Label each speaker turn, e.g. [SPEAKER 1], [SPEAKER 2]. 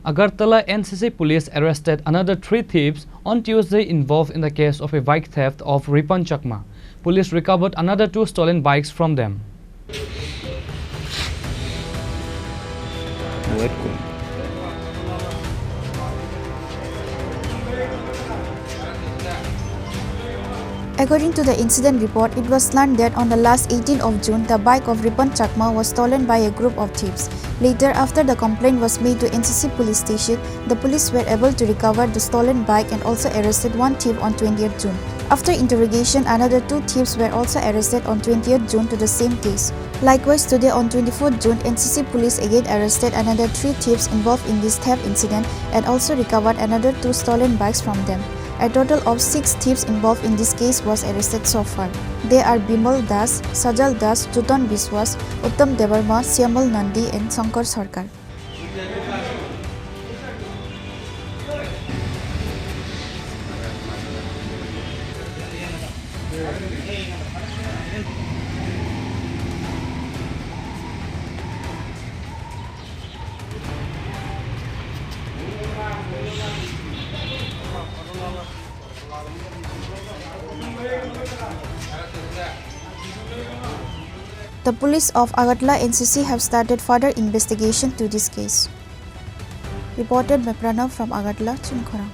[SPEAKER 1] Agartala NCC Police arrested another 3 thieves on Tuesday involved in the case of a bike theft of Ripan Chakma. Police recovered another 2 stolen bikes from them.
[SPEAKER 2] According to the incident report, it was learned that on the last 18th of June, the bike of Ripan Chakma was stolen by a group of thieves. Later, after the complaint was made to NCC Police Station, the police were able to recover the stolen bike and also arrested 1 thief on 20th June. After interrogation, another 2 thieves were also arrested on 20th June to the same case. Likewise, today on 24th June, NCC Police again arrested another 3 thieves involved in this theft incident and also recovered another 2 stolen bikes from them. A total of 6 thieves involved in this case was arrested so far. They are Bimal Das, Sajal Das, Chuton Biswas, Uttam Devarma, Syamal Nandi and Shankar Sarkar. The police of Agartala NCC have started further investigation to this case. Reported by Pranav from Agartala, Khorang.